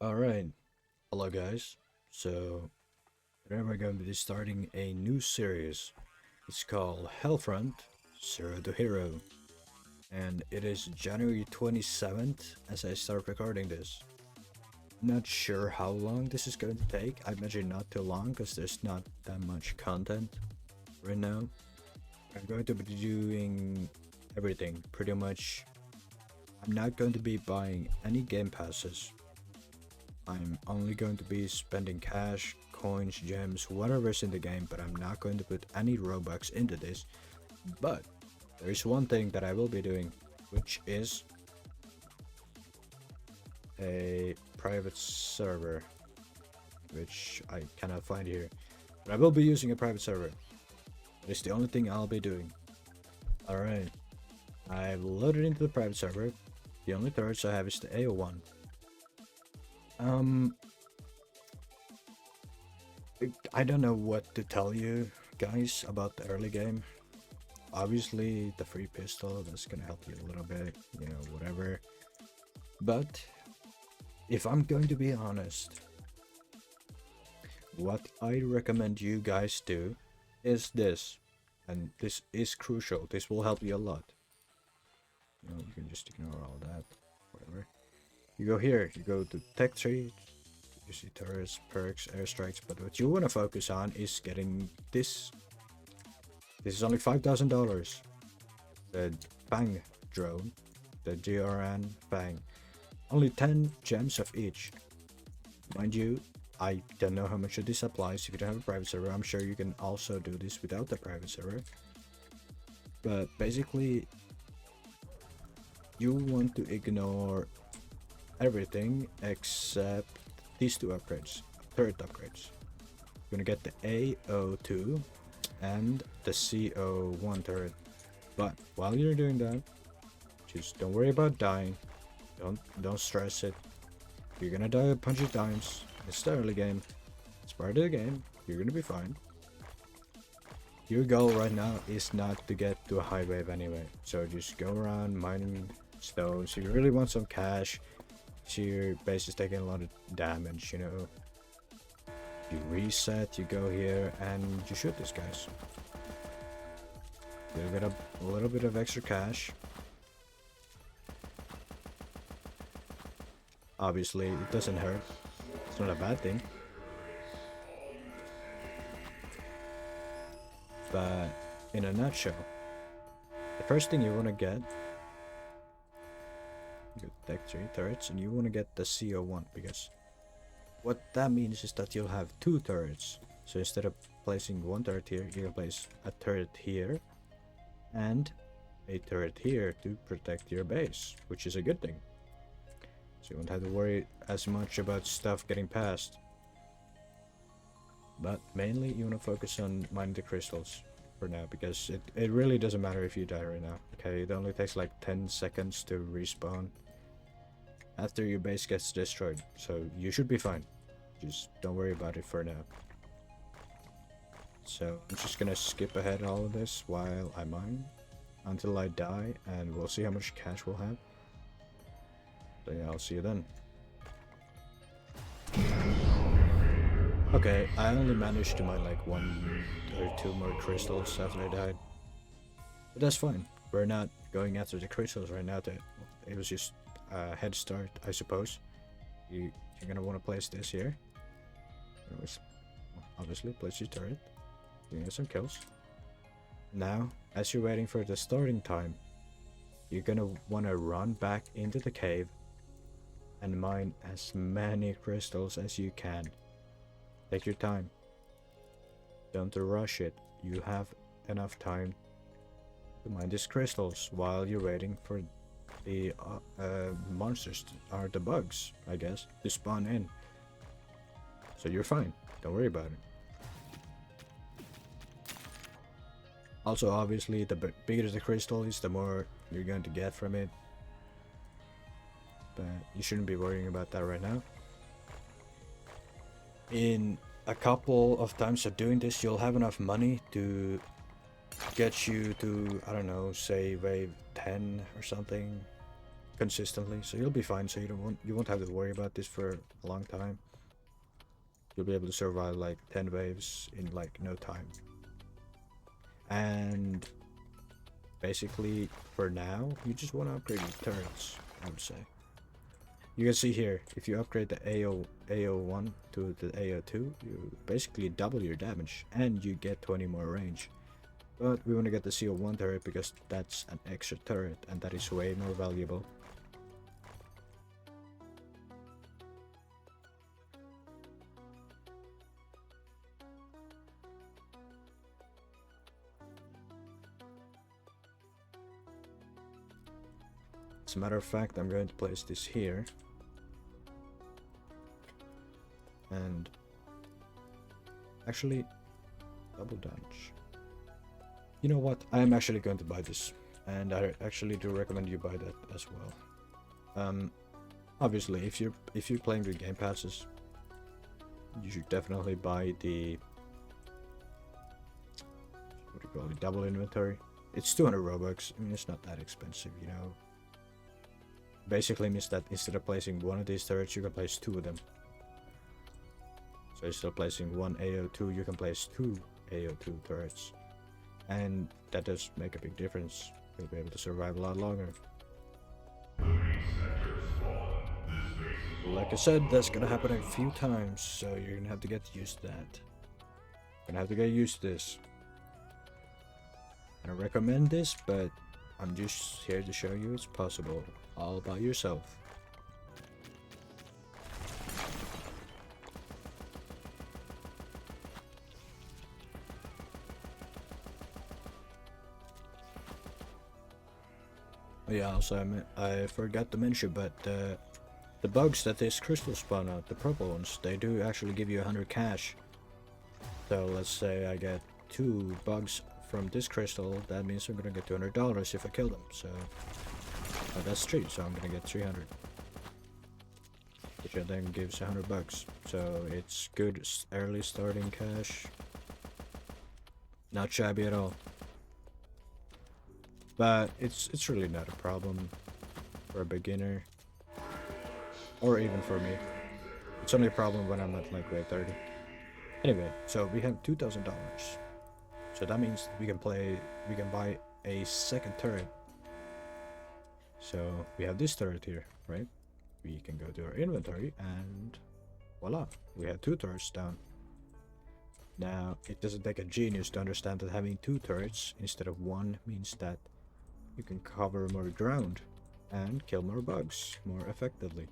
Alright, hello guys. So, today we're going to be starting a new series. It's called Hellfront Zero to Hero. And it is January 27th as I start recording this. Not sure how long this is going to take. I imagine not too long because there's not that much content right now. I'm going to be doing everything pretty much. I'm not going to be buying any game passes. I'm only going to be spending cash, coins, gems, whatever's in the game, but I'm not going to put any Robux into this. But there is one thing that I will be doing, which is a private server, which I cannot find here. But I will be using a private server. That is the only thing I'll be doing. Alright, I've loaded into the private server. The only turrets I have is the AO1. I don't know what to tell you guys about the early game. Obviously, the free pistol, that's gonna help you a little bit, you know, whatever. But if I'm going to be honest, what I recommend you guys do is this, and this is crucial. This will help you a lot. You know, you can just ignore all that, whatever. You go here, you go to tech tree, you see turrets, perks, airstrikes, but what you want to focus on is getting this. This is only $5,000. The Fang drone, the GRN Fang. Only 10 gems of each. Mind you, I don't know how much of this applies if you don't have a private server. I'm sure you can also do this without the private server. But basically, you want to ignore everything except these two upgrades, turret upgrades. You're gonna get the AO2 and the CO1 turret. But while you're doing that, just don't worry about dying. Don't stress it. You're gonna die a bunch of times. It's the early game. It's part of the game. You're gonna be fine. Your goal right now is not to get to a high wave anyway. So just go around mining stones. If you really want some cash, see your base is taking a lot of damage, you know. You reset, you go here, and you shoot these guys. You'll get a little bit of extra cash. Obviously, it doesn't hurt. It's not a bad thing. But in a nutshell, the first thing you want to get, you tech 3 turrets, and you want to get the CO1 because what that means is that you'll have two turrets. So instead of placing one turret here, you can place a turret here and a turret here to protect your base, which is a good thing. So you won't have to worry as much about stuff getting past. But mainly you want to focus on mining the crystals for now, because it really doesn't matter if you die right now. Okay, it only takes like 10 seconds to respawn after your base gets destroyed, so you should be fine. Just don't worry about it for now. So I'm just gonna skip ahead all of this while I mine until I die, and we'll see how much cash we'll have. So yeah, I'll see you then. Okay, I only managed to mine like 1 or 2 more crystals after I died. But that's fine. We're not going after the crystals right now. It was just a head start, I suppose. You're gonna want to place this here. Obviously, place your turret. You get some kills. Now, as you're waiting for the starting time, you're gonna want to run back into the cave and mine as many crystals as you can. Take your time. Don't rush it. You have enough time to mine these crystals while you're waiting for the monsters, or the bugs, I guess, to spawn in. So you're fine. Don't worry about it. Also, obviously, the bigger the crystal is, the more you're going to get from it. But you shouldn't be worrying about that right now. In a couple of times of doing this, you'll have enough money to get you to, I don't know, say wave 10 or something. consistently, so you'll be fine. So you won't have to worry about this for a long time. You'll be able to survive like 10 waves in like no time. And basically, for now, you just want to upgrade your turrets, I would say. You can see here, if you upgrade the AO1 to the AO2, you basically double your damage and you get 20 more range. But we want to get the CO1 turret because that's an extra turret and that is way more valuable. As a matter of fact, I'm going to place this here. And actually, double damage. You know what? I'm actually going to buy this. And I actually do recommend you buy that as well. Obviously, if you're playing with game passes, you should definitely buy the, what do you call it, double inventory. It's 200 Robux. I mean, it's not that expensive, you know. Basically means that instead of placing one of these turrets, you can place two of them. So instead of placing one AO2, you can place two AO2 turrets. And that does make a big difference. You'll be able to survive a lot longer. Like I said, that's gonna happen a few times, so you're gonna have to get used to that. You're gonna have to get used to this. I don't recommend this, but I'm just here to show you it's possible all by yourself. Oh yeah, also I forgot to mention, but the bugs that this crystal spawn out, the purple ones, they do actually give you 100 cash. So let's say I get 2 bugs from this crystal, that means I'm gonna get $200 if I kill them. So that's 3, so I'm gonna get 300, which then gives 100 bucks. So it's good early starting cash. Not shabby at all. But it's really not a problem for a beginner, or even for me. It's only a problem when I'm at like grade 30. Anyway, so we have $2,000. So that means we can buy a second turret. So we have this turret here, right? We can go to our inventory and voila, we have 2 turrets down. Now, it doesn't take a genius to understand that having 2 turrets instead of 1 means that you can cover more ground and kill more bugs more effectively.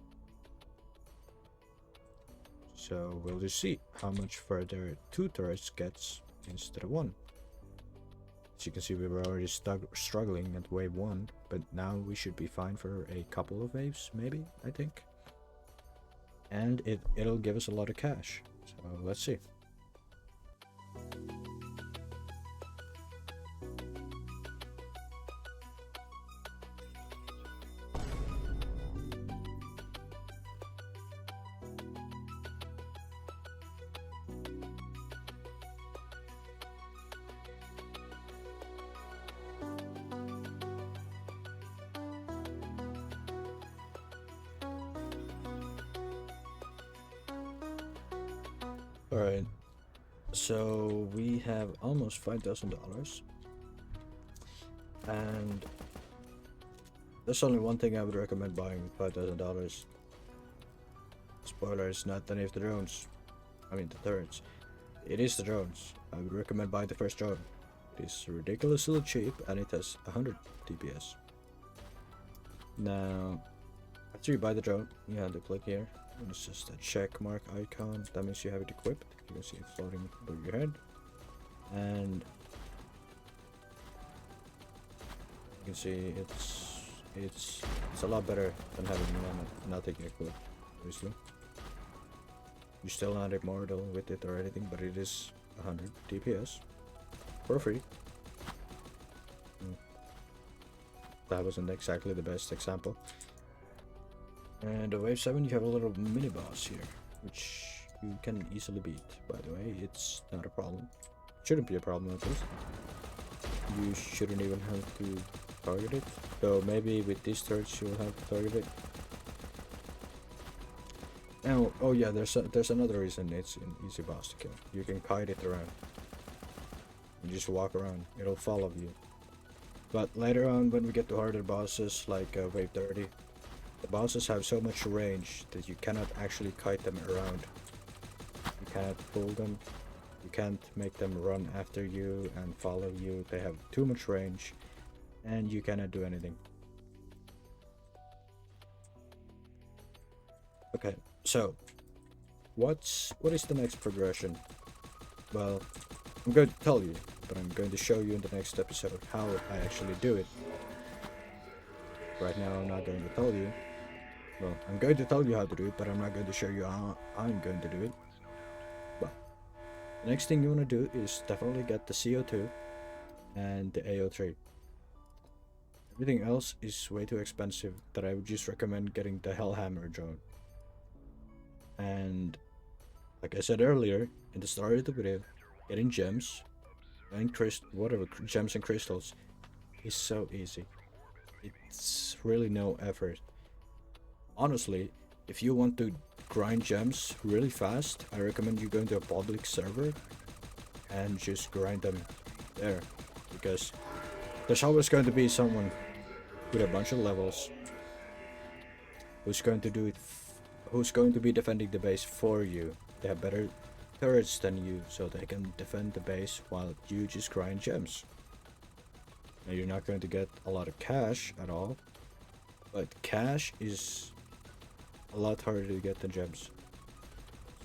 So we'll just see how much further 2 turrets gets instead of 1. As you can see, we were already struggling at wave 1, but now we should be fine for a couple of waves, maybe, I think. And it'll give us a lot of cash. So let's see. Alright, so we have almost $5,000, and there's only one thing I would recommend buying with $5,000. Spoiler, it's not any of the drones. I mean the turrets. It is the drones. I would recommend buying the first drone. It is ridiculously cheap and it has 100 DPS. Now, after you buy the drone, you have to click here. And it's just a check mark icon. That means you have it equipped. You can see it floating above your head. And you can see it's a lot better than having nothing equipped, obviously. You're still not immortal with it or anything, but it is 100 DPS for free. That wasn't exactly the best example. And wave 7, you have a little mini boss here, which you can easily beat. By the way, it's not a problem. Shouldn't be a problem at least. You shouldn't even have to target it. So maybe with these turrets you'll have to target it. Oh, oh yeah, there's another reason it's an easy boss to kill. You can kite it around. You just walk around, it'll follow you. But later on, when we get to harder bosses like Wave 30, the bosses have so much range that you cannot actually kite them around. You cannot pull them, you can't make them run after you and follow you. They have too much range, and you cannot do anything. Okay, so what is the next progression? Well, I'm going to tell you, but I'm going to show you in the next episode how I actually do it. Right now I'm not going to tell you. Well, I'm going to tell you how to do it, but I'm not going to show you how I'm going to do it. But the next thing you want to do is definitely get the CO2 and the AO3. Everything else is way too expensive that I would just recommend getting the Hellhammer drone. And like I said earlier in the start of the video, getting gems and gems and crystals is so easy. It's really no effort. Honestly, if you want to grind gems really fast, I recommend you going to a public server and just grind them there, because there's always going to be someone with a bunch of levels who's going to be defending the base for you. They have better turrets than you, so they can defend the base while you just grind gems. Now you're not going to get a lot of cash at all, but cash is a lot harder to get than gems.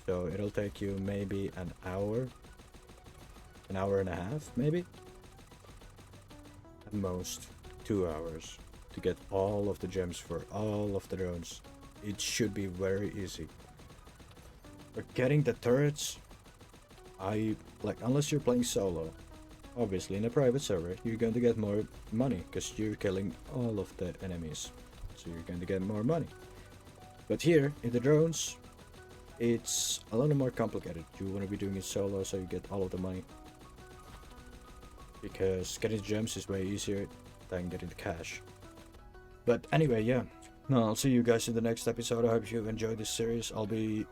So it'll take you maybe an hour and a half, maybe at most 2 hours to get all of the gems for all of the drones. It should be very easy. For getting the turrets, unless you're playing solo, obviously in a private server you're going to get more money because you're killing all of the enemies, so you're going to get more money. But here in the drones, it's a little more complicated. You want to be doing it solo so you get all of the money, because getting gems is way easier than getting the cash. But anyway, yeah. No, I'll see you guys in the next episode. I hope you enjoyed this series. I'll be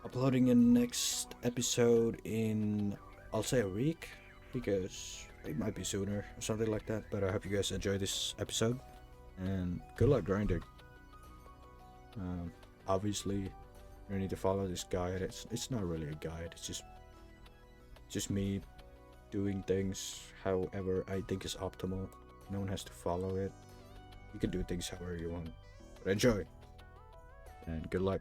uploading a next episode in, I'll say, a week, because it might be sooner or something like that. But I hope you guys enjoy this episode, and good luck grinding. Obviously you need to follow this guide. It's not really a guide, it's just me doing things however I think is optimal. No one has to follow it. You can do things however you want, but enjoy and good luck.